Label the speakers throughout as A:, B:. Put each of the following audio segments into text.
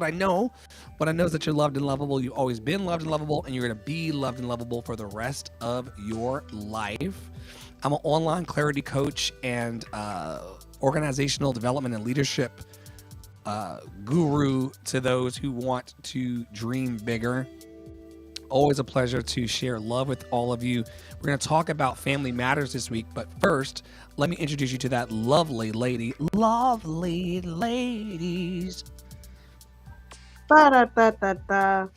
A: I know, what I know is that you're loved and lovable. You've always been loved and lovable, and you're going to be loved and lovable for the rest of your life. I'm an online clarity coach and organizational development and leadership guru to those who want to dream bigger. Always a pleasure to share love with all of you. We're going to talk about family matters this week, but first, let me introduce you to that lovely lady. Lovely ladies.
B: Ba-da-da-da-da.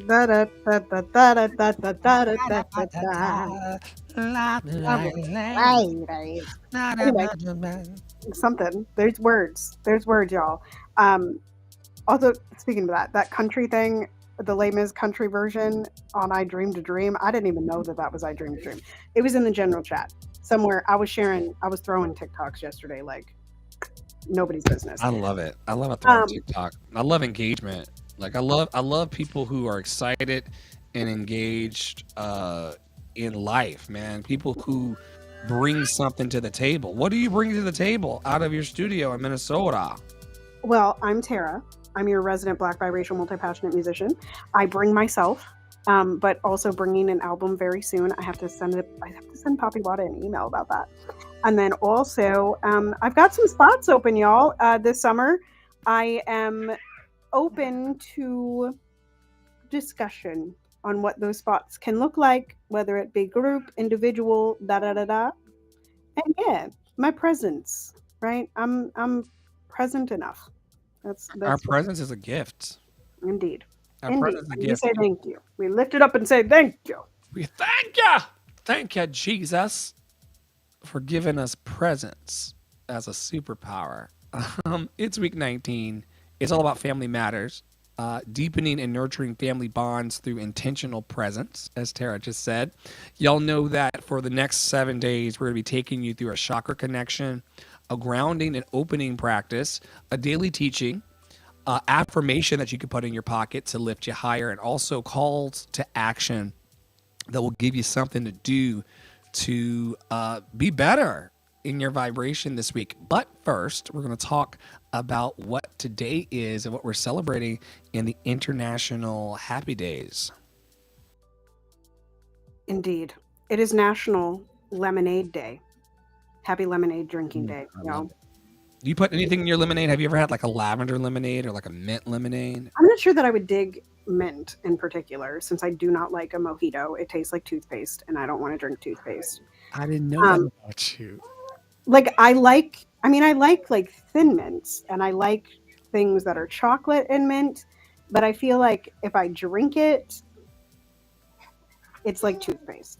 B: Da-da-da-da-da-da-da-da-da-da. Right. Anyway, something. There's words. There's words, y'all. Um, Also, speaking of that country thing, the Les Mis country version on I Dreamed a Dream, I didn't even know that that was I Dreamed a Dream. It was in the general chat somewhere. I was throwing TikToks yesterday like nobody's business.
A: I love it. I love a throwing
B: Um,
A: TikTok. I love engagement. Like I love people who are excited and engaged in life, man. People who bring something to the table. What do you bring to the table out of your studio in Minnesota?
B: well, I'm Tara. I'm your resident Black biracial multi-passionate musician. I bring myself, but also bringing an album very soon. I have to send it. I have to send Poppy Wada an email about that. And then also, I've got some spots open, y'all. This summer, I am open to discussion on what those spots can look like, whether it be group, individual, da da da da. And yeah, my presence, right? I'm present enough.
A: Our
B: That's what
A: presence is a gift.
B: indeed.
A: Our
B: Indeed.
A: presence is a
B: And we
A: gift.
B: say thank you. We lift it up and say thank you.
A: We thank you. Thank you, Jesus, for giving us presence as a superpower. It's week 19. It's all about family matters, deepening and nurturing family bonds through intentional presence, as Tara just said. Y'all know that for the next 7 days, we're going to be taking you through a chakra connection, a grounding and opening practice, a daily teaching, affirmation that you can put in your pocket to lift you higher, and also calls to action that will give you something to do to be better in your vibration this week. But first, we're going to talk about what today is and what we're celebrating in the International Happy Days.
B: Indeed. It is National Lemonade Day. Happy lemonade drinking day,
A: I love
B: y'all.
A: it. Do you put anything in your lemonade? Have you ever had like a lavender lemonade or like a mint lemonade?
B: I'm not sure that I would dig mint in particular, since I do not like a mojito. It tastes like toothpaste, and I don't want to drink toothpaste.
A: I didn't know that
B: Um,
A: about you.
B: like I like, I mean, I like thin mints, and I like things that are chocolate and mint. But I feel like if I drink it, it's like toothpaste.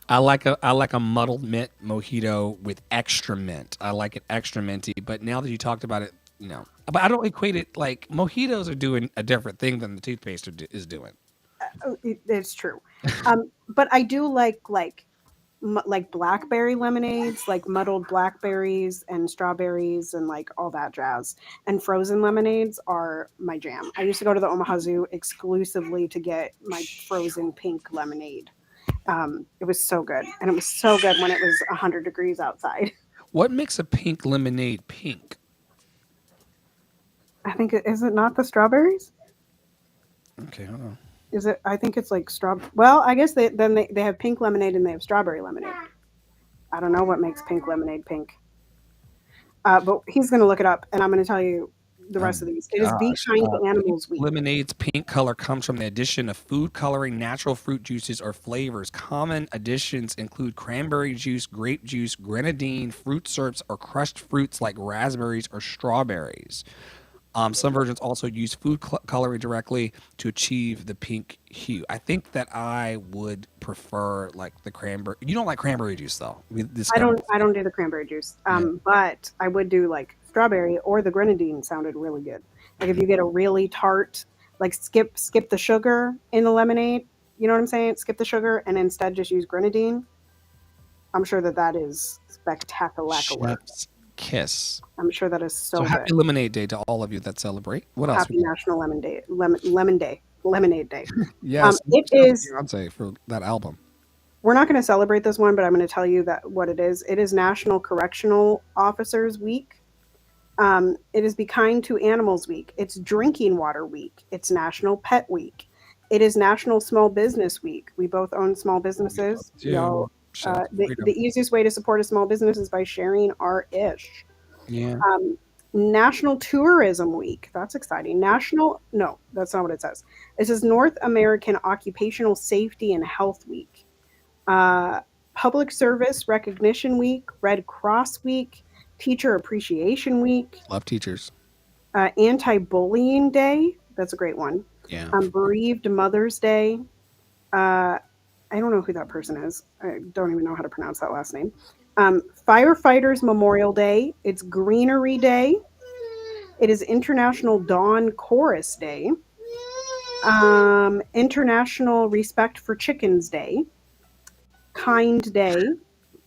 A: I like a muddled mint mojito with extra mint. I like it extra minty. But now that you talked about it, but I don't equate it like mojitos are doing a different thing than the toothpaste is doing.
B: It's true. But I do like blackberry lemonades, like muddled blackberries and strawberries and like all that jazz. And frozen lemonades are my jam. I used to go to the Omaha Zoo exclusively to get my frozen pink lemonade. It was so good, and it was so good when it was 100 degrees outside.
A: What makes a pink lemonade pink?
B: I think is it not the strawberries?
A: Okay, hold on.
B: Is it? I think it's like straw. Well, I guess they have pink lemonade and they have strawberry lemonade. I don't know what makes pink lemonade pink. But he's going to look it up, and I'm going to tell you the
A: Oh
B: rest of
A: my
B: these. It is Be
A: gosh.
B: Kind to
A: Pink
B: Animals Week.
A: lemonade's pink color comes from the addition of food coloring, natural fruit juices, or flavors. Common additions include cranberry juice, grape juice, grenadine, fruit syrups, or crushed fruits like raspberries or strawberries. Some versions also use food coloring directly to achieve the pink hue. I think that I would prefer like the cranberry. You don't like cranberry juice though. We discovered.
B: I don't do the cranberry juice,
A: Yeah.
B: but I would do like strawberry or the grenadine. Sounded really good. Like if you get a really tart, like skip the sugar in the lemonade. You know what I'm saying? Skip the sugar and instead just use grenadine. I'm sure that that is spectacular.
A: Chef's kiss.
B: I'm sure that is
A: So
B: so good.
A: happy Lemonade Day to all of you that celebrate. What else we
B: Happy
A: got?
B: National Lemon Day, lemon day, lemonade day.
A: Yes,
B: It
A: shout out
B: is.
A: to Beyonce for that album.
B: We're not going to celebrate this one, but I'm going to tell you that what it is. It is National Correctional Officers Week. It is Be Kind to Animals Week. It's Drinking Water Week. It's National Pet Week. It is National Small Business Week. We both own small businesses. Y'all,
A: Shout out to
B: the
A: Freedom.
B: easiest way to support a small business is by sharing our ish.
A: Yeah.
B: National Tourism Week. That's exciting. No, that's not what it says. It says North American Occupational Safety and Health Week. Public Service Recognition Week, Red Cross Week, Teacher Appreciation Week,
A: Love teachers.
B: Anti-Bullying Day. That's a great one.
A: Yeah.
B: Bereaved Mother's Day. I don't know who that person is. I don't even know how to pronounce that last name. Firefighters Memorial Day. It's Greenery Day. It is International Dawn Chorus Day. International Respect for Chickens Day. Kind Day.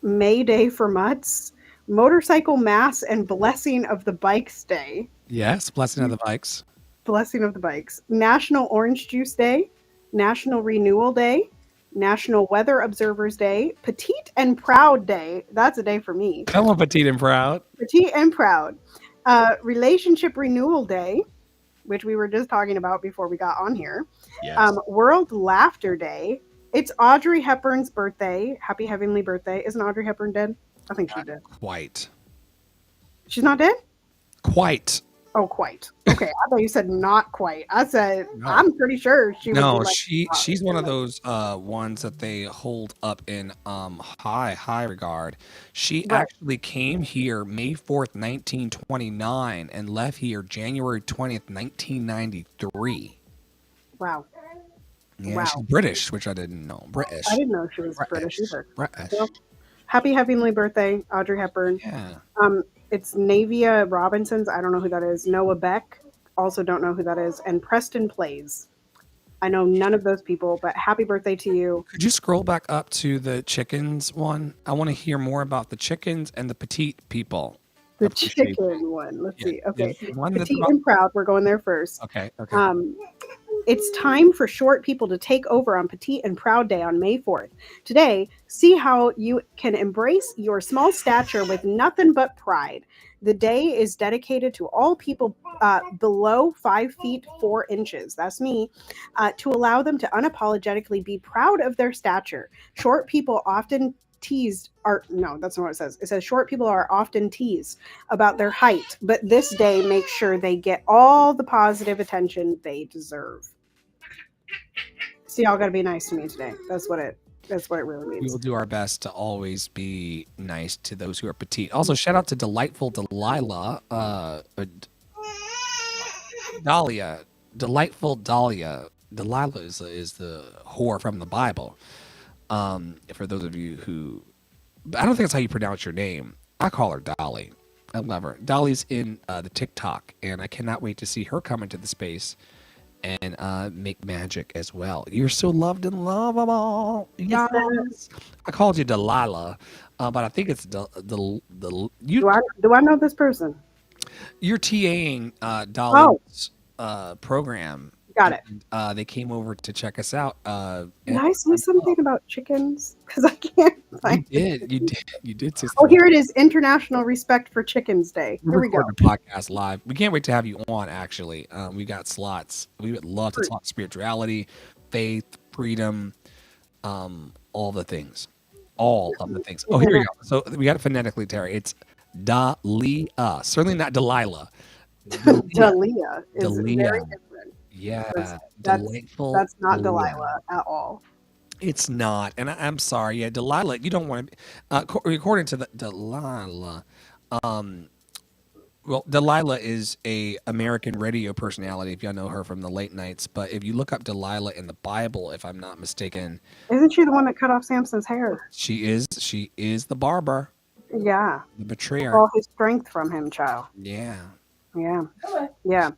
B: May Day for Mutts. Motorcycle Mass and Blessing of the Bikes Day.
A: Yes. Blessing of the bikes.
B: Blessing of the Bikes. National Orange Juice Day. National Renewal Day. National Weather Observers Day. Petite and Proud Day. That's a day for me.
A: Come on, petite and proud.
B: Petite and Proud. Relationship Renewal Day, which we were just talking about before we got on here.
A: Yes.
B: World Laughter Day. It's Audrey Hepburn's birthday. Happy heavenly birthday. Isn't Audrey Hepburn dead? I think she did.
A: Quite.
B: She's not dead?
A: Quite.
B: Oh, quite. Okay, I thought you said not quite. I said
A: No.
B: I'm pretty sure she.
A: No,
B: would be like,
A: she's one of those ones that they hold up in high regard. She
B: Right.
A: actually came here May 4th, 1929 and left here January 20th, 1993.
B: Wow,
A: Yeah,
B: Wow.
A: she's British, which I didn't know. British.
B: I didn't know she was British either.
A: British.
B: Well, happy heavenly birthday, Audrey Hepburn.
A: Yeah.
B: It's Navia Robinson's. I don't know who that is. Noah Beck. Also don't know who that is. And Preston Plays. I know none of those people, but happy birthday to you.
A: Could you scroll back up to the chickens one? I want to hear more about the chickens and the petite people.
B: The
A: Appreciate-
B: chicken one. Let's
A: Yeah,
B: see. Okay.
A: the one that's
B: Petite
A: about-
B: and Proud. We're going there first.
A: Okay. Okay.
B: It's time for short people to take over on Petite and Proud Day on May 4th. Today, see how you can embrace your small stature with nothing but pride. The day is dedicated to all people below 5 feet 4 inches. That's me. To allow them to unapologetically be proud of their stature. Short people often that's not what it says. It says short people are often teased about their height, but this day makes sure they get all the positive attention they deserve. So y'all gotta be nice to me today. That's what it really
A: We
B: means.
A: will do our best to always be nice to those who are petite. Also, shout out to Delightful Delilah, Dahlia, Delightful Dahlia. Delilah is the whore from the Bible. For those of you who, I don't think that's how you pronounce your name. I call her Dolly. I love her. Dolly's in the TikTok, and I cannot wait to see her come into the space and make magic as well. You're so loved and lovable. Yes. I called you Delilah, but I think it's
B: Do I know this person?
A: you're TAing Dolly's program.
B: Got it.
A: And, they came over to check us out.
B: Did I say something about chickens? Because I can't find it.
A: You did. Say
B: Oh, here it is. International Respect for Chickens Day. Here we go.
A: Record the podcast live. We can't wait to have you on. Actually, we got slots. We would love to talk spirituality, faith, freedom, all the things, all of the things. Oh, here we go. So we got it phonetically, Terry. It's Dahlia. Certainly not Delilah.
B: Dalia is
A: Dalia.
B: very different.
A: Yeah,
B: That's
A: delightful.
B: That's not Delilah at all.
A: It's not, and I'm sorry. Yeah, Delilah. You don't want to. According to the Delilah, well, Delilah is a American radio personality. If y'all know her from the late nights, but if you look up Delilah in the Bible, if I'm not mistaken,
B: Isn't she the one that cut off Samson's hair?
A: she is the barber,
B: Yeah.
A: the betrayer.
B: All his strength from him, child.
A: Yeah,
B: Yeah. Yeah.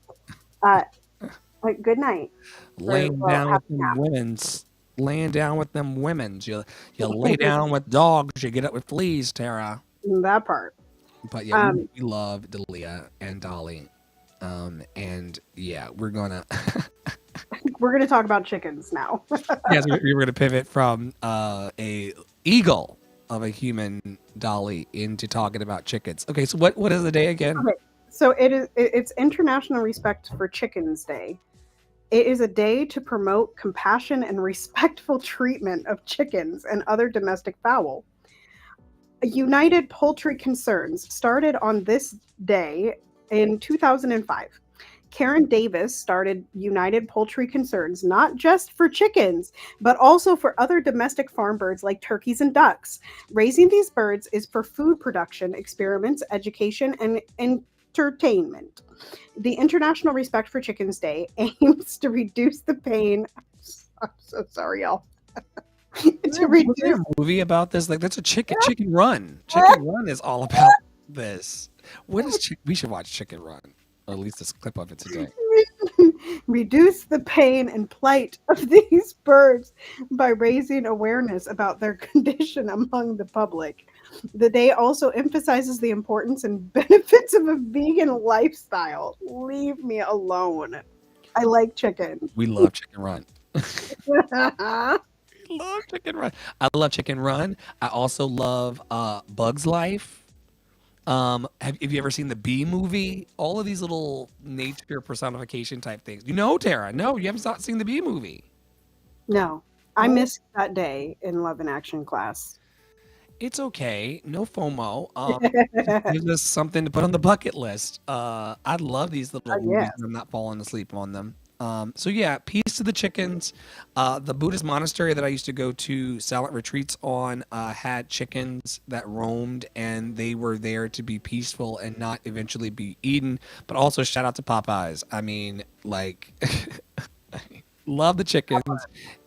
B: Good night.
A: laying
B: well,
A: down with
B: happy
A: them
B: nap.
A: women's. Laying down with them women's. You lay down with dogs. You get up with fleas, Tara.
B: That part.
A: But yeah, we love Dalia and Dolly. And yeah, we're gonna
B: We're going to talk about chickens now.
A: yes, we were gonna pivot from a eagle of a human Dolly into talking about chickens. Okay, so what is the day again?
B: Okay. So it's International Respect for Chickens Day. It is a day to promote compassion and respectful treatment of chickens and other domestic fowl. United Poultry Concerns started on this day in 2005. Karen Davis started United Poultry Concerns not just for chickens, but also for other domestic farm birds like turkeys and ducks. Raising these birds is for food production, experiments, education, and entertainment. The International Respect for Chickens Day aims to reduce the pain. I'm so sorry, y'all. To
A: Was there
B: reduce.
A: a movie about this? Like, that's a Chicken Run. Chicken Run is all about this. What is we should watch Chicken Run, or at least this clip of it today.
B: Reduce the pain and plight of these birds by raising awareness about their condition among the public. The day also emphasizes the importance and benefits of a vegan lifestyle. Leave me alone. I like chicken.
A: We love Chicken Run. Love Chicken Run. I love Chicken Run. I also love Bug's Life. Have you ever seen the Bee Movie? All of these little nature personification type things. You know, Tara? No, you haven't seen the Bee Movie.
B: No, I
A: Oh,
B: missed that day in Love and Action class.
A: it's okay. No FOMO. Gives us something to put on the bucket list. I love these little movies,
B: Yes.
A: and I'm not falling asleep on them. So yeah, peace to the chickens. The Buddhist monastery that I used to go to silent retreats on had chickens that roamed, and they were there to be peaceful and not eventually be eaten. But also shout out to Popeyes. I mean, like, love the chickens.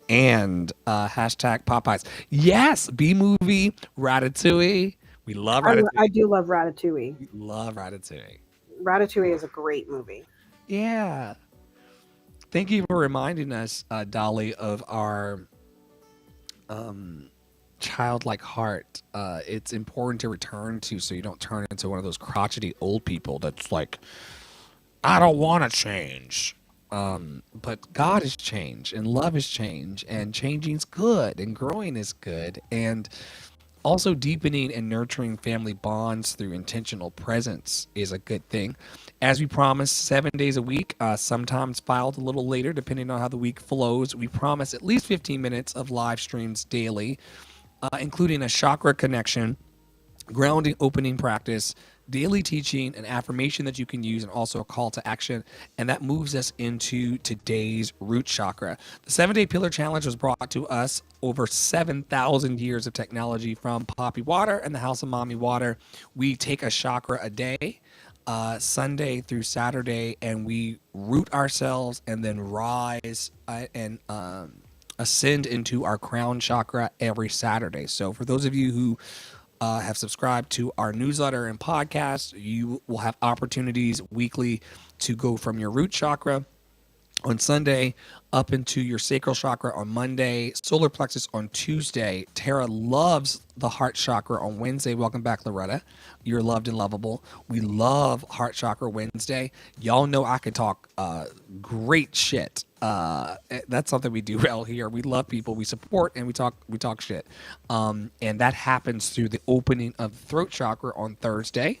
A: And hashtag Popeyes. Yes, B movie, Ratatouille. We love Ratatouille.
B: I do love Ratatouille.
A: We love Ratatouille.
B: Ratatouille is a great movie.
A: Yeah. Thank you for reminding us, Dolly, of our childlike heart. It's important to return to so you don't turn into one of those crotchety old people that's like, I don't want to change. But God is change and love is change and changing's good and growing is good. And also deepening and nurturing family bonds through intentional presence is a good thing. As we promised, 7 days a week, sometimes filed a little later, depending on how the week flows. We promise at least 15 minutes of live streams daily, including a chakra connection, grounding opening practice, daily teaching, an affirmation that you can use, and also a call to action. And that moves us into today's root chakra. The 7-day pillar challenge was brought to us over 7,000 years of technology from Poppy Water and the House of Mommy Water. We take a chakra a day, Sunday through Saturday, and we root ourselves and then rise and ascend into our crown chakra every Saturday. So for those of you who have subscribed to our newsletter and podcast, you will have opportunities weekly to go from your root chakra on Sunday up into your sacral chakra on Monday, solar plexus on Tuesday. Tara loves the heart chakra on Wednesday. Welcome back, Loretta. You're loved and lovable. We love heart chakra Wednesday. Y'all know I can talk great shit. That's something we do well here. We love people, we support, and we talk shit. And that happens through the opening of the throat chakra on Thursday.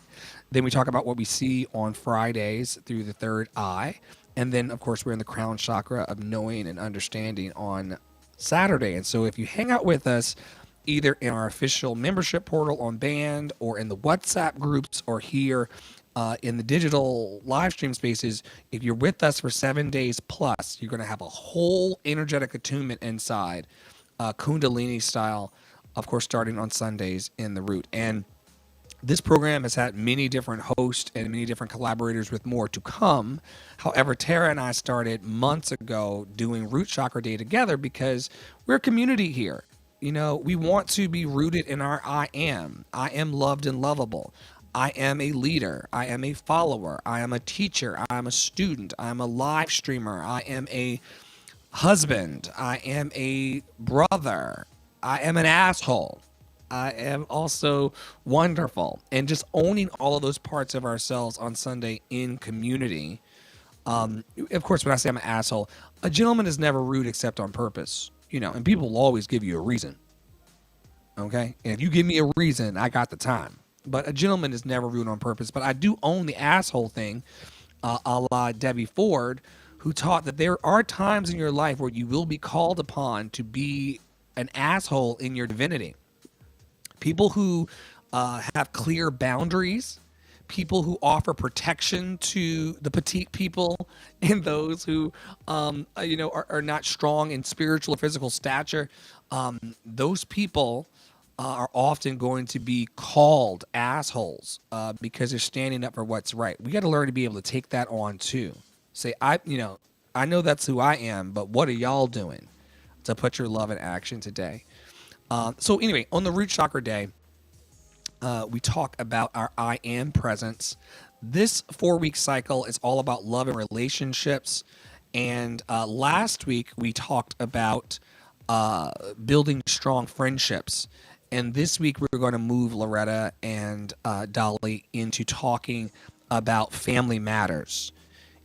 A: Then we talk about what we see on Fridays through the third eye. And then, of course, we're in the crown chakra of knowing and understanding on Saturday. And so if you hang out with us either in our official membership portal on Band or in the WhatsApp groups or here in the digital live stream spaces, if you're with us for 7 days plus, you're going to have a whole energetic attunement inside, Kundalini style, of course, starting on Sundays in the root. And this program has had many different hosts and many different collaborators with more to come. However, Tara and I started months ago doing Root Chakra Day together because we're a community here. You know, we want to be rooted in our I am. I am loved and lovable. I am a leader. I am a follower. I am a teacher. I am a student. I am a live streamer. I am a husband. I am a brother. I am an asshole. I am also wonderful. And just owning all of those parts of ourselves on Sunday in community. Of course, when I say I'm an asshole, a gentleman is never rude except on purpose. You know, and people will always give you a reason. Okay? And if you give me a reason, I got the time. but a gentleman is never rude on purpose. But I do own the asshole thing, a la Debbie Ford, who taught that there are times in your life where you will be called upon to be an asshole in your divinity. People who have clear boundaries, people who offer protection to the petite people and those who, are not strong in spiritual or physical stature. Those people are often going to be called assholes because they're standing up for what's right. We got to learn to be able to take that on too. Say, I know that's who I am, but what are y'all doing to put your love in action today? So anyway, on the Root Chakra Day, we talk about our I am presence. This 4-week cycle is all about love and relationships. And last week we talked about building strong friendships. And this week we're going to move Loretta and Dolly into talking about family matters.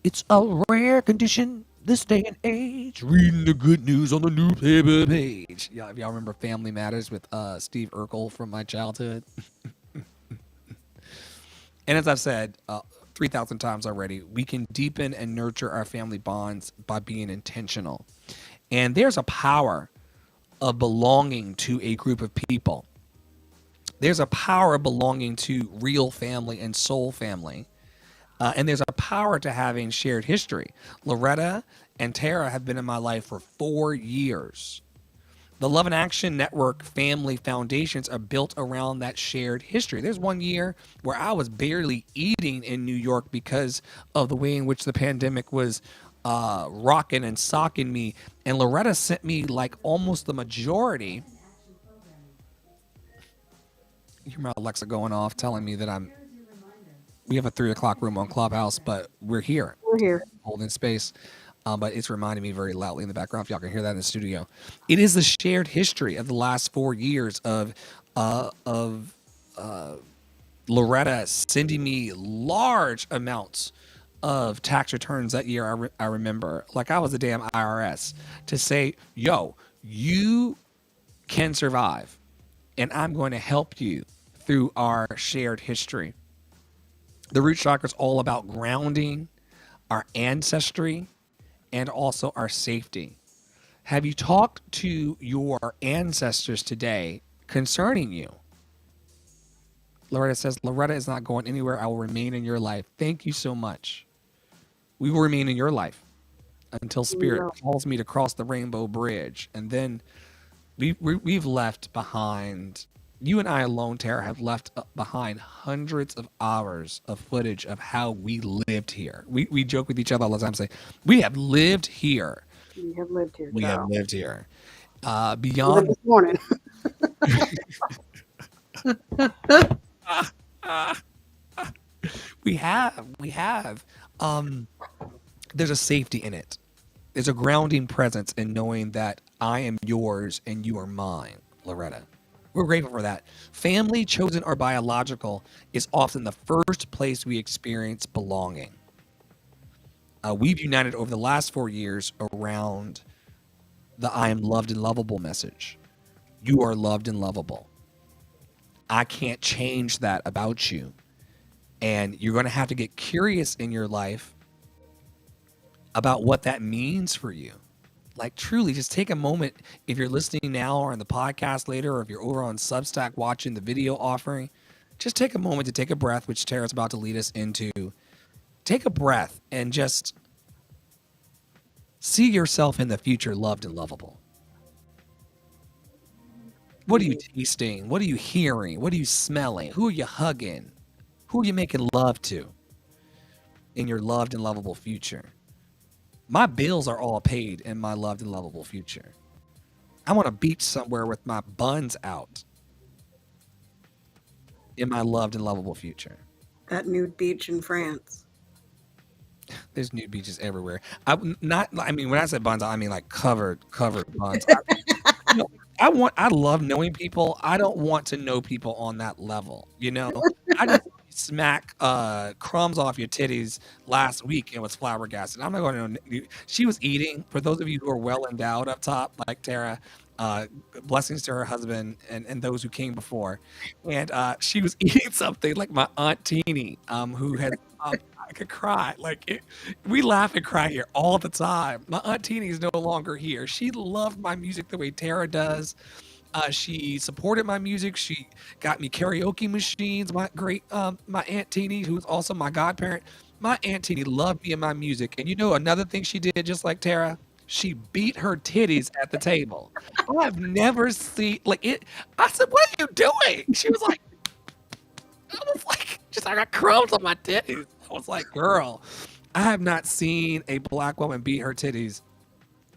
A: It's a rare condition this day and age. Reading the good news on the newspaper page. Yeah, if y'all remember Family Matters with Steve Urkel from my childhood. And as I've said 3,000 times already, we can deepen and nurture our family bonds by being intentional. And there's a power of belonging to a group of people. There's a power of belonging to real family and soul family. And there's a power to having shared history. Loretta and Tara have been in my life for 4 years. The Love and Action Network family foundations are built around that shared history. There's 1 year where I was barely eating in New York because of the way in which the pandemic was rocking and socking me. And Loretta sent me like almost the majority. You hear my Alexa going off telling me that we have a 3 o'clock room on Clubhouse, but we're here.
B: We're here.
A: Holding space. But it's reminding me very loudly in the background, if y'all can hear that in the studio. It is the shared history of the last 4 years of Loretta sending me large amounts of tax returns that year. I remember, like I was a damn IRS, to say, yo, you can survive, and I'm going to help you through our shared history. The root chakra is all about grounding our ancestry and also our safety. Have you talked to your ancestors today concerning you? Loretta says, Loretta is not going anywhere. I will remain in your life. Thank you so much. We will remain in your life until Spirit calls me to cross the rainbow bridge. And then we've left behind, you and I alone, Tara, have left behind hundreds of hours of footage of how we lived here. We joke with each other all the time, say, we have lived here.
B: We have lived here.
A: We have lived here. Beyond
B: this morning.
A: We have. There's a safety in it. There's a grounding presence in knowing that I am yours and you are mine, Loretta. We're grateful for that. Family, chosen or biological, is often the first place we experience belonging. We've united over the last 4 years around the I am loved and lovable message. You are loved and lovable. I can't change that about you. And you're going to have to get curious in your life about what that means for you. Like, truly, just take a moment. If you're listening now or on the podcast later, or if you're over on Substack watching the video offering, just take a moment to take a breath, which Tara's about to lead us into. Take a breath and just see yourself in the future loved and lovable. What are you tasting? What are you hearing? What are you smelling? Who are you hugging? Who are you making love to in your loved and lovable future? My bills are all paid in my loved and lovable future. I want a beach somewhere with my buns out in my loved and lovable future.
B: That nude beach in France.
A: There's nude beaches everywhere. When I said buns, I mean like covered buns. I love knowing people. I don't want to know people on that level. I just smack crumbs off your titties last week and was flabbergasted. I'm not going to. She was eating. For those of you who are well endowed up top, like Tara, blessings to her husband and those who came before, and she was eating something like my aunt Teeny, who has. I could cry. We laugh and cry here all the time. My aunt Teeny is no longer here. She loved my music the way Tara does. She supported my music. She got me karaoke machines. My aunt Teeny, who's also my godparent, my aunt Teeny loved me and my music. And you know another thing she did, just like Tara, she beat her titties at the table. I've never seen like it. I said, "What are you doing?" She was like, "I was like, just I got crumbs on my titties." I was like, "Girl, I have not seen a black woman beat her titties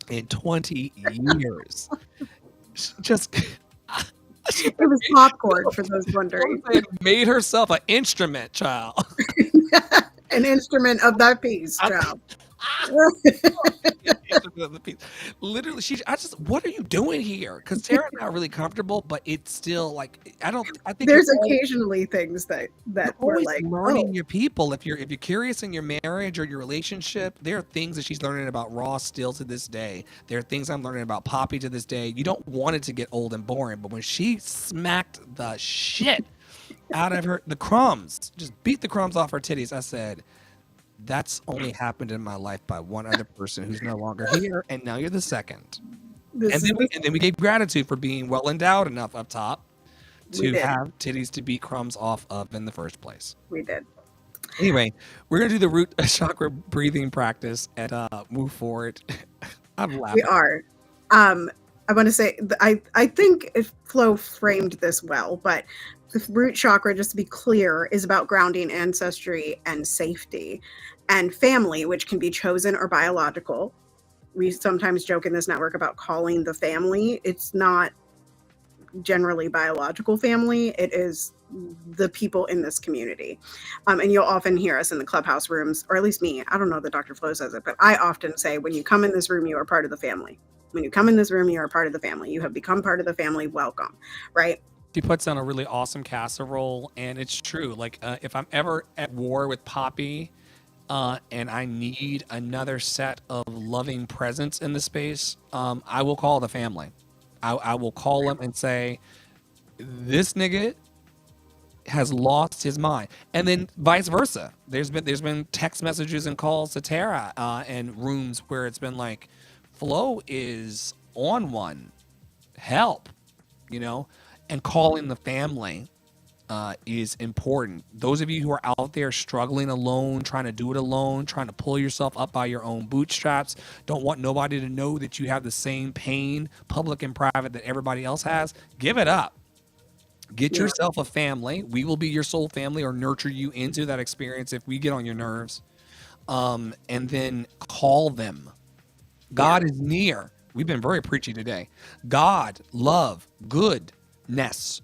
A: in 20 years." Just
B: It was popcorn for those wondering.
A: made herself an instrument, child.
B: An instrument of that piece, child.
A: Literally, what are you doing here? Because Tara's not really comfortable, but it's still like I think
B: there's occasionally things that we're
A: always
B: like
A: learning your people. If you're curious in your marriage or your relationship, there are things that she's learning about Ross still to this day. There are things I'm learning about Poppy to this day. You don't want it to get old and boring, but when she smacked the shit out of the crumbs, just beat the crumbs off her titties, I said, that's only happened in my life by one other person who's no longer here, and now you're the second. And then we gave gratitude for being well endowed enough up top to have titties to beat crumbs off of in the first place.
B: We did.
A: Anyway, we're gonna do the root chakra breathing practice and move forward. I'm laughing.
B: We are. I want to say I think Flo framed this well, but the root chakra, just to be clear, is about grounding, ancestry, and safety, and family, which can be chosen or biological. We sometimes joke in this network about calling the family. It's not generally biological family. It is the people in this community. And you'll often hear us in the clubhouse rooms, or at least me. I don't know that Dr. Flo says it, but I often say, when you come in this room, you are part of the family. When you come in this room, you are part of the family. You have become part of the family. Welcome, right?
A: She puts on a really awesome casserole, and it's true. Like, if I'm ever at war with Poppy, and I need another set of loving presence in the space, I will call the family. I will call them and say, this nigga has lost his mind, and then vice versa. There's been text messages and calls to Tara and rooms where it's been like, Flo is on one, help, and calling the family is important. Those of you who are out there struggling alone, trying to do it alone, trying to pull yourself up by your own bootstraps, don't want nobody to know that you have the same pain, public and private, that everybody else has, give it up. Get yourself a family. We will be your soul family, or nurture you into that experience if we get on your nerves. And then call them. God is near. We've been very preachy today. God, love, goodness.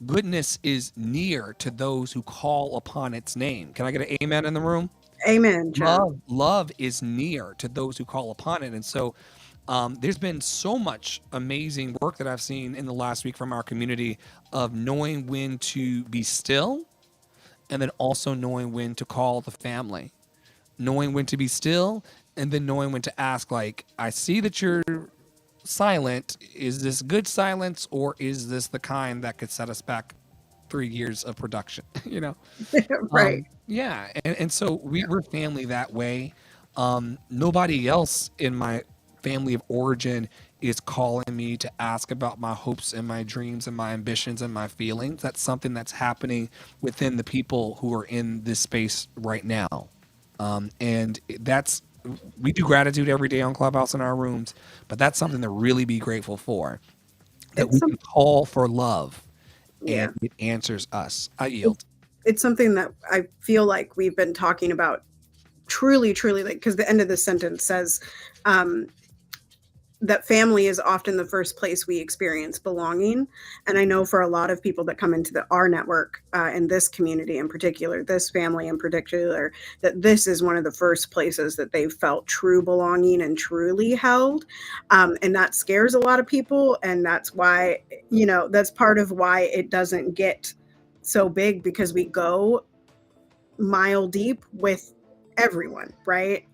A: Goodness is near to those who call upon its name. Can I get an amen in the room?
B: Amen.
A: Love is near to those who call upon it. And so there's been so much amazing work that I've seen in the last week from our community of knowing when to be still, and then also knowing when to call the family. Knowing when to be still, and then knowing when to ask, like, I see that you're silent. Is this good silence, or is this the kind that could set us back 3 years of production?
B: Right.
A: Yeah. And so we're family that way. Nobody else in my family of origin is calling me to ask about my hopes and my dreams and my ambitions and my feelings. That's something that's happening within the people who are in this space right now. And we do gratitude every day on Clubhouse in our rooms, but that's something to really be grateful for, that we can call for love and it answers us. I yield.
B: It's something that I feel like we've been talking about truly, like, because the end of this sentence says that family is often the first place we experience belonging. And I know for a lot of people that come into our network, and this community in particular, this family in particular, that this is one of the first places that they've felt true belonging and truly held. And that scares a lot of people. And that's why, that's part of why it doesn't get so big, because we go mile deep with everyone, right?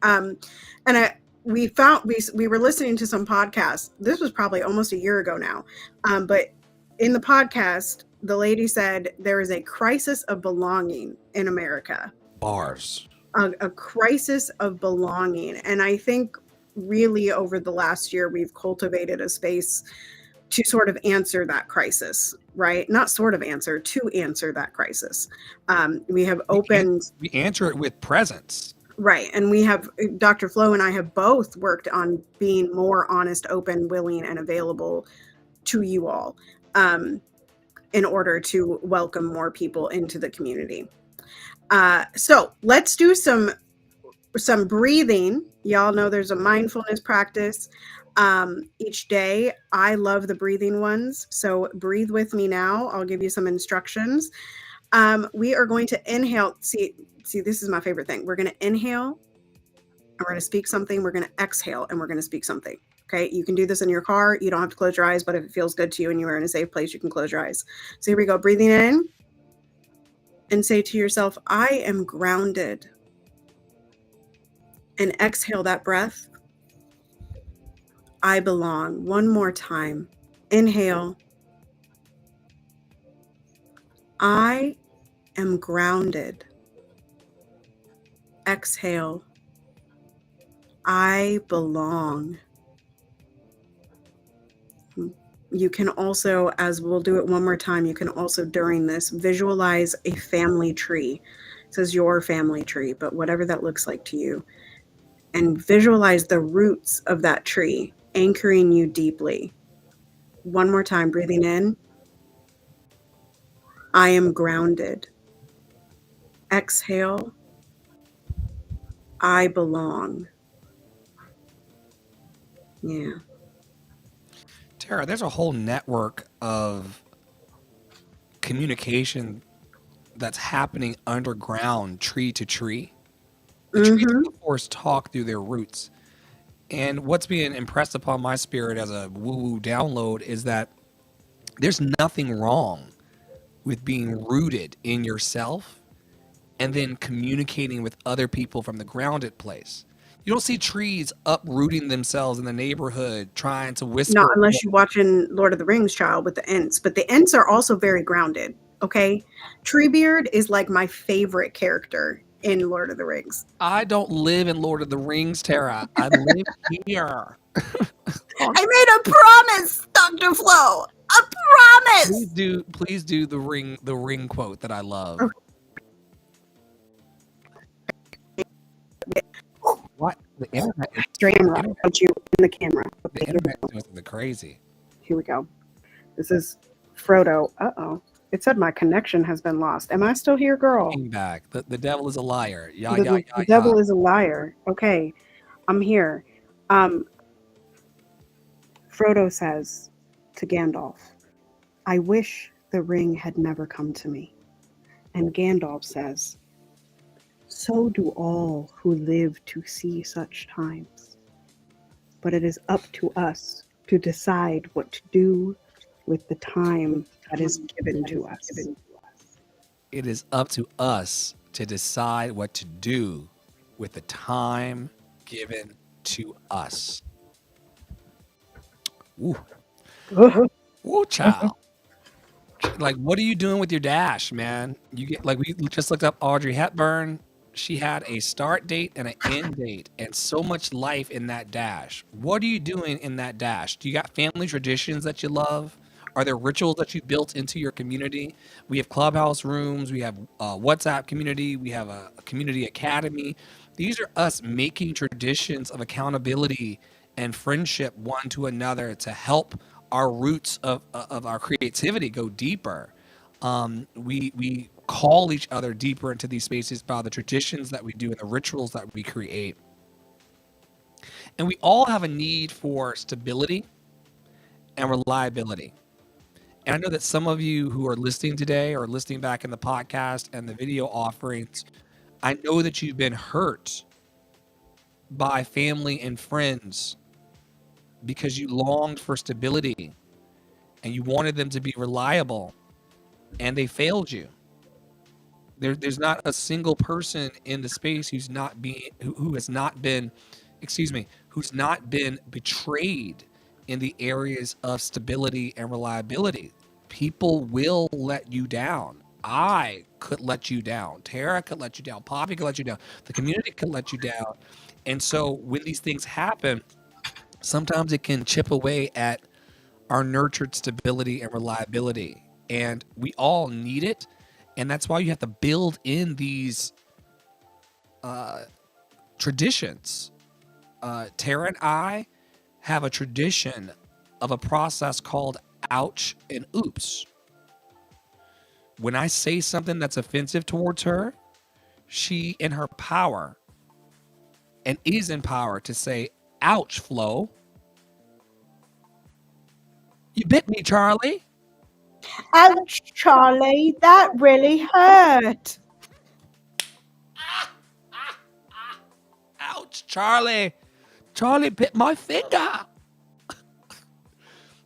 B: We were listening to some podcasts. This was probably almost a year ago now, but in the podcast, the lady said there is a crisis of belonging in America.
A: Bars.
B: A crisis of belonging, and I think really over the last year we've cultivated a space to sort of answer that crisis, right? Not sort of answer, to answer that crisis. We have opened.
A: We answer it with presence.
B: Right. And we have, Dr. Flo and I have both worked on being more honest, open, willing, and available to you all in order to welcome more people into the community. So let's do some breathing. Y'all know there's a mindfulness practice each day. I love the breathing ones. So breathe with me now. I'll give you some instructions. We are going to inhale. See, this is my favorite thing. We're going to inhale, and we're going to speak something. We're going to exhale, and we're going to speak something. Okay. You can do this in your car. You don't have to close your eyes, but if it feels good to you and you are in a safe place, you can close your eyes. So here we go. Breathing in, and say to yourself, I am grounded. And exhale that breath. I belong. One more time. Inhale. I am grounded. Exhale. I belong. You can also, as we'll do it one more time, you can also during this visualize a family tree. It says your family tree, but whatever that looks like to you. And visualize the roots of that tree anchoring you deeply. One more time, breathing in. I am grounded. Exhale. I belong. Yeah.
A: Tara, there's a whole network of communication that's happening underground, tree to tree. The trees of the forest talk through their roots. And what's being impressed upon my spirit as a woo-woo download is that there's nothing wrong with being rooted in yourself and then communicating with other people from the grounded place. You don't see trees uprooting themselves in the neighborhood trying to whisper.
B: Not unless you're watching Lord of the Rings, child, with the Ents. But the Ents are also very grounded, okay? Treebeard is like my favorite character in Lord of the Rings.
A: I don't live in Lord of the Rings, Tara. I live here.
B: I made a promise, Dr. Flo. A promise.
A: Please do the ring quote that I love.
B: Okay.
A: What? The internet is
B: Put you in the camera.
A: the internet is doing something crazy.
B: Here we go. This is Frodo. Uh-oh. It said my connection has been lost. Am I still here, girl?
A: Back. The devil is a liar.
B: The devil is a liar. Okay. I'm here. Frodo says to Gandalf, I wish the ring had never come to me. And Gandalf says, so do all who live to see such times. But it is up to us to decide what to do with the time that is given to us.
A: It is up to us to decide what to do with the time given to us. Ooh. Ooh, child. Like, what are you doing with your dash, man? You get like we just looked up Audrey Hepburn. She had a start date and an end date, and so much life in that dash. What are you doing in that dash? Do you got family traditions that you love? Are there rituals that you built into your community? We have clubhouse rooms. We have a WhatsApp community. We have a community academy. These are us making traditions of accountability and friendship one to another to help our roots of our creativity go deeper. We call each other deeper into these spaces by the traditions that we do and the rituals that we create. And we all have a need for stability and reliability. And I know that some of you who are listening today or listening back in the podcast and the video offerings, I know that you've been hurt by family and friends because you longed for stability and you wanted them to be reliable and they failed you. There's not a single person in the space who has not been, excuse me, who's not been betrayed in the areas of stability and reliability. People will let you down. I could let you down. Tara could let you down. Poppy could let you down. The community could let you down. And so when these things happen, sometimes it can chip away at our nurtured stability and reliability. And we all need it. And that's why you have to build in these traditions. Tara and I have a tradition of a process called ouch and oops. When I say something that's offensive towards her, she in her power and is in power to say, ouch, Flo. You bit me, Charlie.
B: Ouch, Charlie, that really hurt.
A: Ouch, Charlie. Charlie bit my finger.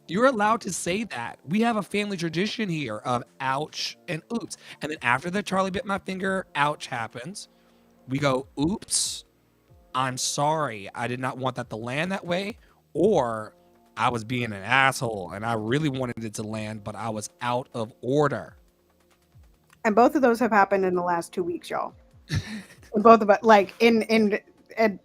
A: You're allowed to say that. We have a family tradition here of ouch and oops. And then after the Charlie bit my finger, ouch happens, we go, oops, I'm sorry. I did not want that to land that way. Or I was being an asshole and I really wanted it to land, but I was out of order.
B: And both of those have happened in the last 2 weeks, y'all. Both of us, like and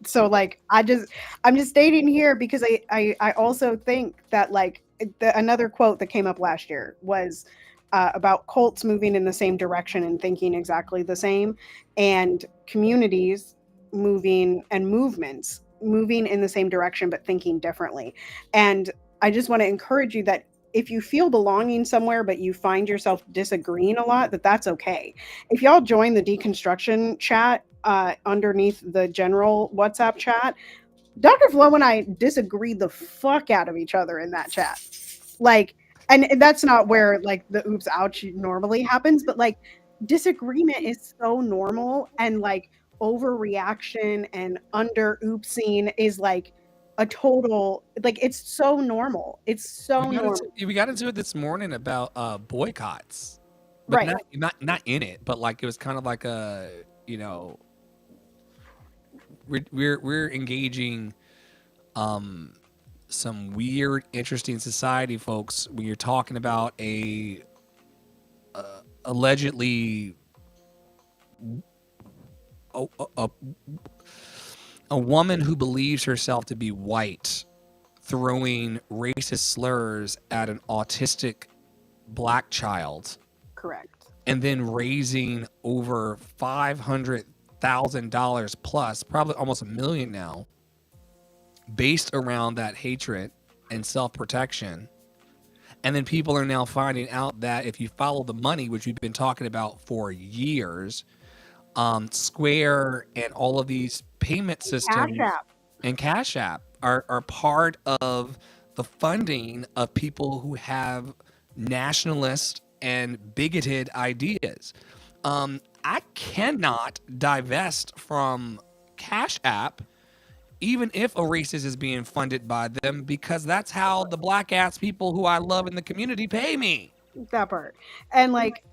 B: so like I'm just stating here because I also think that like another quote that came up last year was about cults moving in the same direction and thinking exactly the same, and communities moving and movements moving in the same direction but thinking differently. And I just want to encourage you that if you feel belonging somewhere but you find yourself disagreeing a lot, that's okay. If y'all join the deconstruction chat underneath the general WhatsApp chat, Dr. Flo and I disagree the fuck out of each other in that chat. Like, and that's not where like the oops ouch normally happens, but like disagreement is so normal, and like overreaction and under oopsing is like a total, like it's so normal. It's so normal.
A: We got into it this morning about boycotts. But
B: right.
A: Not in it, but like it was kind of like a, you know, we're engaging some weird, interesting society, folks, when you're talking about a allegedly a woman who believes herself to be white throwing racist slurs at an autistic black child.
B: Correct.
A: And then raising over $500,000 plus, probably almost $1 million now, based around that hatred and self-protection. And then people are now finding out that if you follow the money, which we've been talking about for years, Square and all of these payment systems and Cash App are part of the funding of people who have nationalist and bigoted ideas. I cannot divest from Cash App, even if a racist is being funded by them, because that's how the black ass people who I love in the community pay me.
B: That part. And like,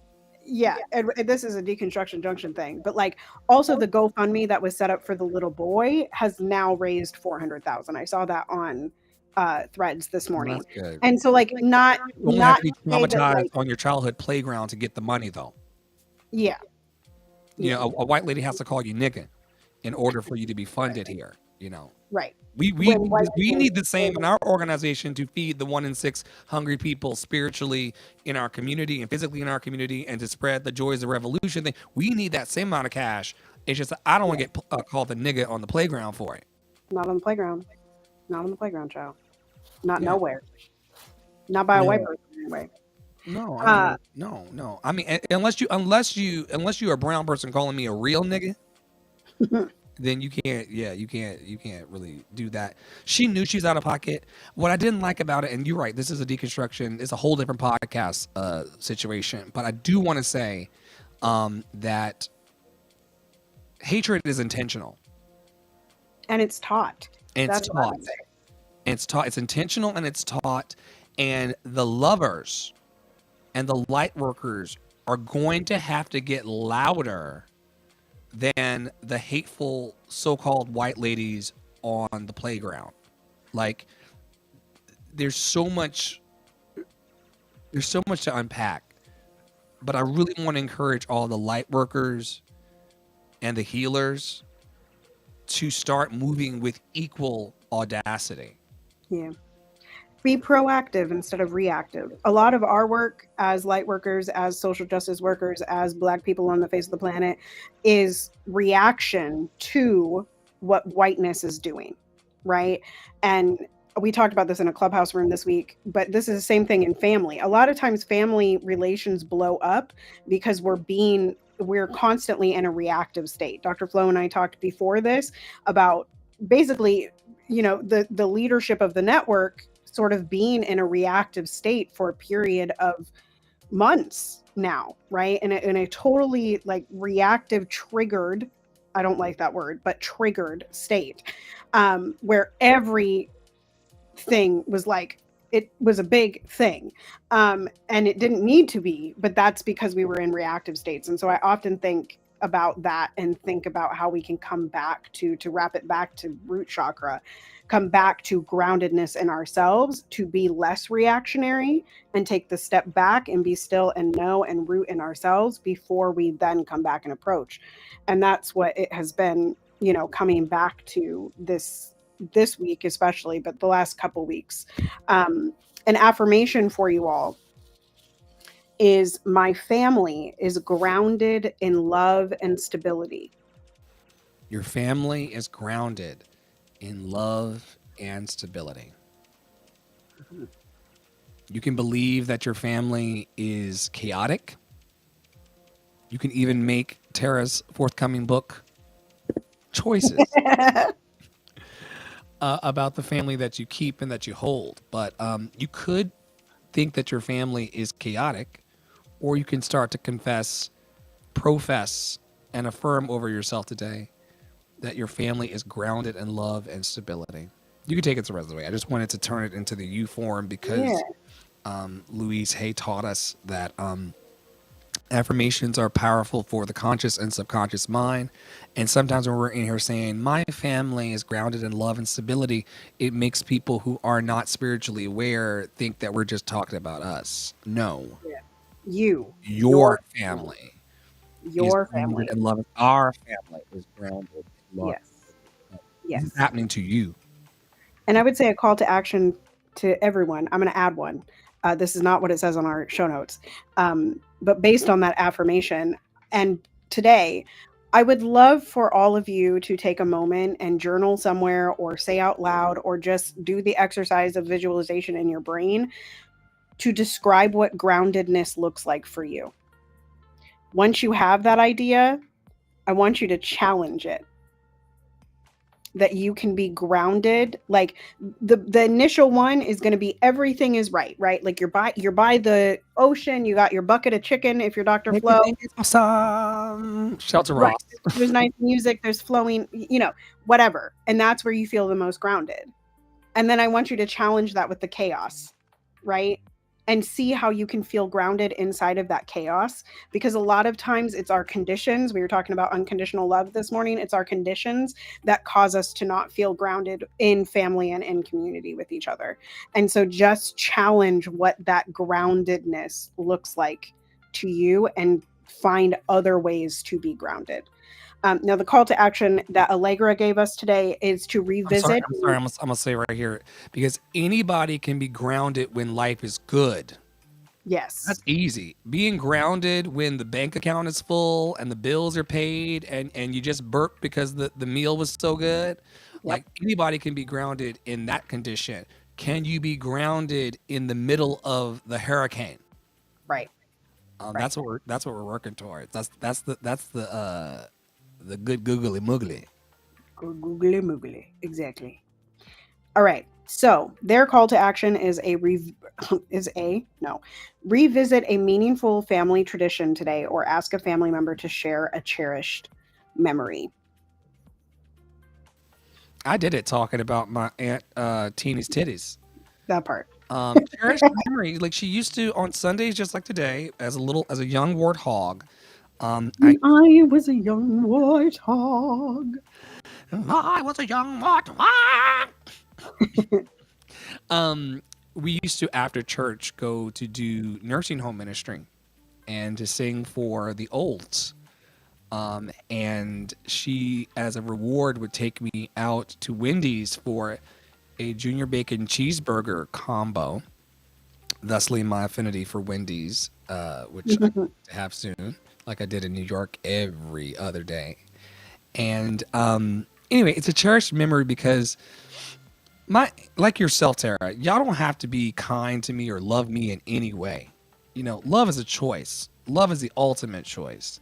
B: yeah, and this is a deconstruction junction thing, but like also the GoFundMe that was set up for the little boy has now raised 400,000. I saw that on Threads this morning.
A: That's good.
B: And so like not
A: have to be traumatized on your childhood playground to get the money though.
B: Yeah.
A: You know, a white lady has to call you nigga in order for you to be funded here, you know.
B: Right.
A: We need the same in our organization to feed the 1 in 6 hungry people spiritually in our community and physically in our community, and to spread the joys of revolution. We need that same amount of cash. It's just I don't want to get called a nigga on the playground for it.
B: Not on the playground. Not on the playground, child. Not nowhere. Not by a white person anyway.
A: No, no. I mean, unless you're a brown person calling me a real nigga. Then you can't really do that. She knew she's out of pocket. What I didn't like about it, and you're right, this is a deconstruction, it's a whole different podcast situation, but I do want to say that hatred is intentional.
B: And it's taught.
A: It's intentional and it's taught, and the lovers and the light workers are going to have to get louder than the hateful so-called white ladies on the playground. Like there's so much to unpack, but I really want to encourage all the light workers and the healers to start moving with equal audacity.
B: Yeah. Be proactive instead of reactive. A lot of our work as light workers, as social justice workers, as Black people on the face of the planet is reaction to what whiteness is doing, right? And we talked about this in a clubhouse room this week, but this is the same thing in family. A lot of times family relations blow up because we're constantly in a reactive state. Dr. Flo and I talked before this about basically, the leadership of the network sort of being in a reactive state for a period of months now, right? In a totally like reactive, triggered, I don't like that word, but triggered state, where everything was like, it was a big thing. And it didn't need to be, but that's because we were in reactive states. And so I often think about that and think about how we can come back to wrap it back to root chakra, come back to groundedness in ourselves, to be less reactionary and take the step back and be still and know and root in ourselves before we then come back and approach. And that's what it has been, coming back to this week especially, but the last couple weeks. An affirmation for you all is my family is grounded in love and stability.
A: Your family is grounded in love and stability.
B: Mhm.
A: You can believe that your family is chaotic. You can even make Tara's forthcoming book choices about the family that you keep and that you hold. But you could think that your family is chaotic, or you can start to confess, profess, and affirm over yourself today that your family is grounded in love and stability. You can take it the rest of the way. I just wanted to turn it into the you form because Louise Hay taught us that affirmations are powerful for the conscious and subconscious mind. And sometimes when we're in here saying, my family is grounded in love and stability, it makes people who are not spiritually aware think that we're just talking about us. No.
B: Yeah.
A: Your family.
B: Your
A: is
B: family.
A: grounded in love. Our family is grounded in love.
B: Yes.
A: This
B: Yes.
A: is happening to you.
B: And I would say a call to action to everyone. I'm going to add one. This is not what it says on our show notes. But based on that affirmation, and today, I would love for all of you to take a moment and journal somewhere or say out loud or just do the exercise of visualization in your brain to describe what groundedness looks like for you. Once you have that idea, I want you to challenge it. That you can be grounded. Like the initial one is going to be everything is right? Like you're by the ocean, you got your bucket of chicken if you're Dr. Flo.
A: Awesome. Shelter
B: Right.
A: Ross.
B: There's nice music, there's flowing, whatever. And that's where you feel the most grounded. And then I want you to challenge that with the chaos, right? And see how you can feel grounded inside of that chaos. Because a lot of times it's our conditions. We were talking about unconditional love this morning. It's our conditions that cause us to not feel grounded in family and in community with each other. And so just challenge what that groundedness looks like to you and find other ways to be grounded. Now, the call to action that Allegra gave us today is to revisit.
A: I'm sorry. I'm gonna say right here, because anybody can be grounded when life is good.
B: Yes.
A: That's easy. Being grounded when the bank account is full and the bills are paid and you just burped because the meal was so good.
B: Yep.
A: Like anybody can be grounded in that condition. Can you be grounded in the middle of the hurricane?
B: Right.
A: Right. That's what we're working towards. That's the good googly moogly.
B: Googly moogly. Exactly. All right. So their call to action is revisit a meaningful family tradition today, or ask a family member to share a cherished memory.
A: I did it talking about my aunt Teeny's titties.
B: That part.
A: Cherished memory. Like she used to on Sundays, just like today, as a young warthog.
B: When I was a young warthog.
A: I was a young warthog. um, we used to after church go to do nursing home ministry and to sing for the olds. And she, as a reward, would take me out to Wendy's for a junior bacon cheeseburger combo. Thusly, my affinity for Wendy's, which I hope to have soon, like I did in New York every other day. And anyway, it's a cherished memory because like yourself, Tara, y'all don't have to be kind to me or love me in any way. You know, love is a choice. Love is the ultimate choice.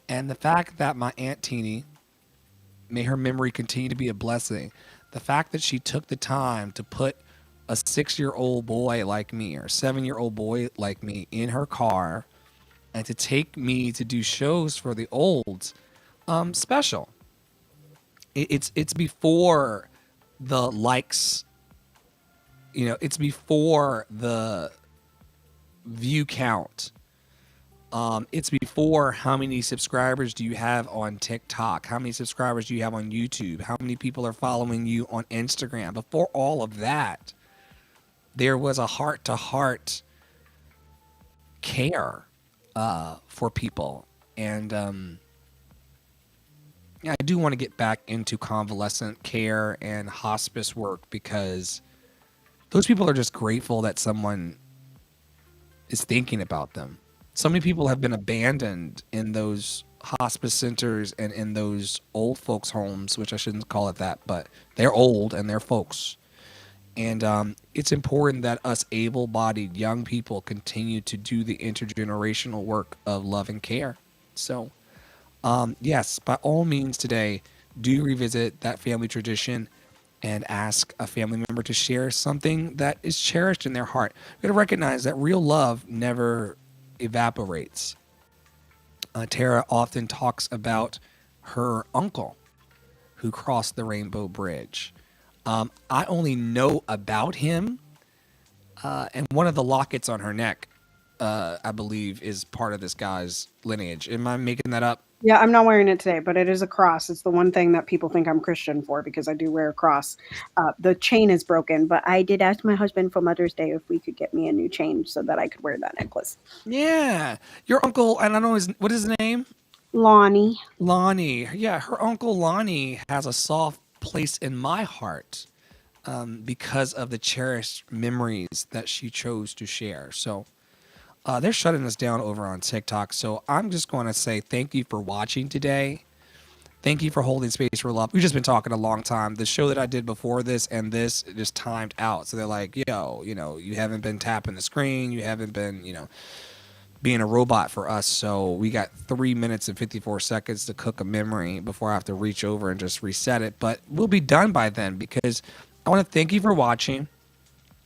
A: And the fact that my Aunt Teeny, may her memory continue to be a blessing, the fact that she took the time to put a 6-year-old boy like me or 7-year-old boy like me in her car and to take me to do shows for the olds, special. It's before the likes, you know, it's before the view count. It's before how many subscribers do you have on TikTok? How many subscribers do you have on YouTube? How many people are following you on Instagram? Before all of that, there was a heart-to-heart care for people. And yeah, I do want to get back into convalescent care and hospice work because those people are just grateful that someone is thinking about them. So many people have been abandoned in those hospice centers and in those old folks homes, which I shouldn't call it that, but they're old and they're folks. And it's important that us able-bodied young people continue to do the intergenerational work of love and care. So, yes, by all means today, do revisit that family tradition and ask a family member to share something that is cherished in their heart. You got to recognize that real love never evaporates. Tara often talks about her uncle who crossed the Rainbow Bridge. I only know about him, and one of the lockets on her neck, I believe, is part of this guy's lineage. Am I making that up?
B: Yeah, I'm not wearing it today, but it is a cross. It's the one thing that people think I'm Christian for because I do wear a cross. The chain is broken, but I did ask my husband for Mother's Day if we could get me a new chain so that I could wear that necklace.
A: Yeah, your uncle, and I don't know what is his name?
B: Lonnie.
A: Lonnie. Yeah, her uncle Lonnie has a soft place in my heart because of the cherished memories that she chose to share. So they're shutting us down over on TikTok. So I'm just going to say thank you for watching today. Thank you for holding space for love. We've just been talking a long time. The show that I did before this and this just timed out. So they're like, yo, you know, you haven't been tapping the screen. You haven't been, you know, being a robot for us. So we got 3 minutes and 54 seconds to cook a memory before I have to reach over and just reset it. But we'll be done by then because I want to thank you for watching.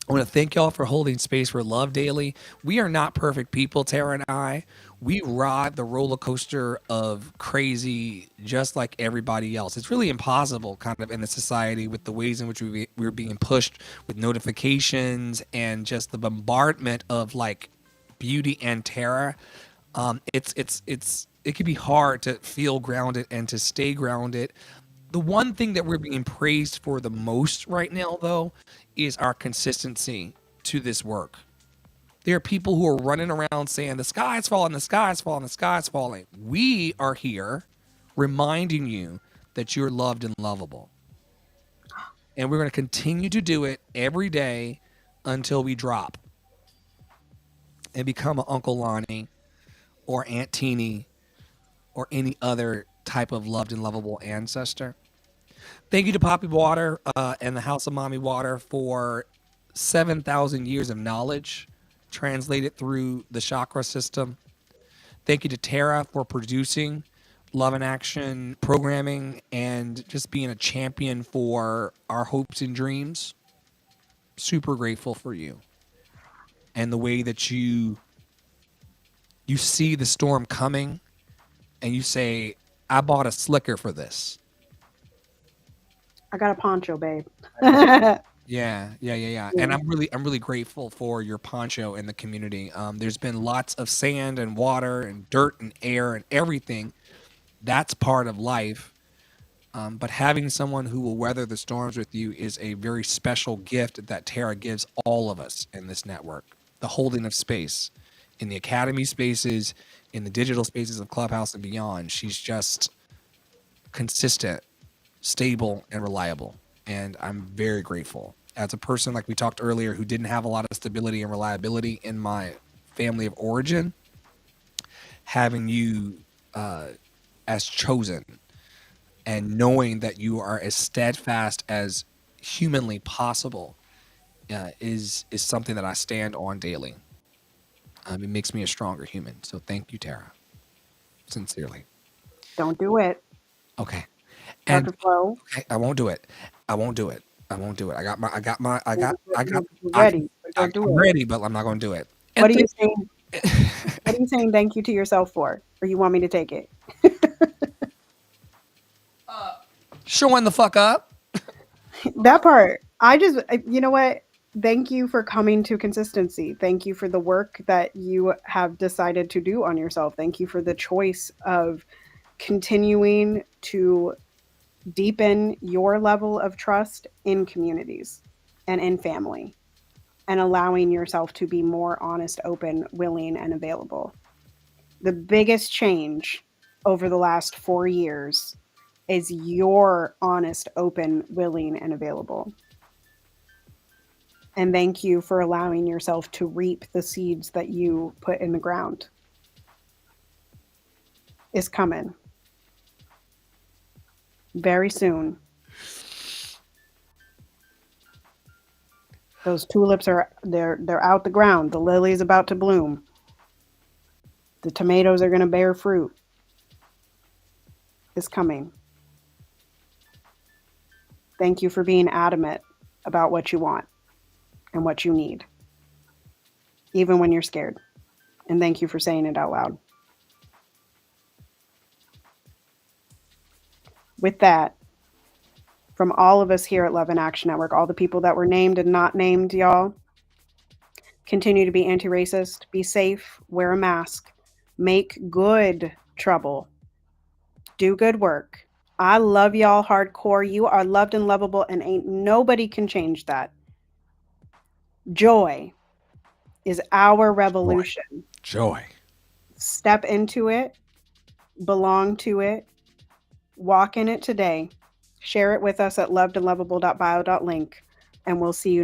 A: I want to thank y'all for holding space for love daily. We are not perfect people, Tara and I. We ride the roller coaster of crazy just like everybody else. It's really impossible kind of in the society with the ways in which we're being pushed with notifications and just the bombardment of like beauty and terror. It can be hard to feel grounded and to stay grounded. The one thing that we're being praised for the most right now, though, is our consistency to this work. There are people who are running around saying, the sky is falling, the sky is falling, the sky is falling. We are here reminding you that you're loved and lovable. And we're going to continue to do it every day until we drop and become an Uncle Lonnie or Aunt Teeny or any other type of loved and lovable ancestor. Thank you to Poppy Water and the House of Mommy Water for 7,000 years of knowledge translated through the chakra system. Thank you to Tara for producing Love in Action programming and just being a champion for our hopes and dreams. Super grateful for you and the way that you see the storm coming and you say, I bought a slicker for this.
B: I got a poncho, babe.
A: Yeah. And
B: Yeah.
A: I'm really grateful for your poncho in the community. There's been lots of sand and water and dirt and air and everything. That's part of life. But having someone who will weather the storms with you is a very special gift that Tara gives all of us in this network. The holding of space in the academy spaces, in the digital spaces of Clubhouse and beyond. She's just consistent, stable, and reliable. And I'm very grateful. As a person, like we talked earlier, who didn't have a lot of stability and reliability in my family of origin, having you as chosen and knowing that you are as steadfast as humanly possible is something that I stand on daily. It makes me a stronger human. So thank you, Tara. Sincerely.
B: Don't do it,
A: Okay. And
B: Dr. Flo.
A: okay, I won't do it. I won't do it. I won't do it.
B: You're ready, but don't do
A: I'm
B: it.
A: ready, but I'm not going to do it.
B: What
A: And
B: are you saying? What are you saying thank you to yourself for? Or you want me to take it?
A: showing the fuck up.
B: That part. You know what? Thank you for coming to consistency. Thank you for the work that you have decided to do on yourself. Thank you for the choice of continuing to deepen your level of trust in communities and in family, and allowing yourself to be more honest, open, willing, and available. The biggest change over the last 4 years is you're honest, open, willing, and available. And thank you for allowing yourself to reap the seeds that you put in the ground. It's coming very soon. Those tulips they're out the ground. The lily is about to bloom. The tomatoes are going to bear fruit. It's coming. Thank you for being adamant about what you want and what you need, even when you're scared. And thank you for saying it out loud. With that, from all of us here at Love in Action Network, all the people that were named and not named, y'all, continue to be anti-racist, be safe, wear a mask, make good trouble, do good work. I love y'all hardcore. You are loved and lovable, and ain't nobody can change that. Joy is our revolution.
A: Joy.
B: Step into it, belong to it, walk in it today. Share it with us at lovedandlovable.bio.link, and we'll see you next.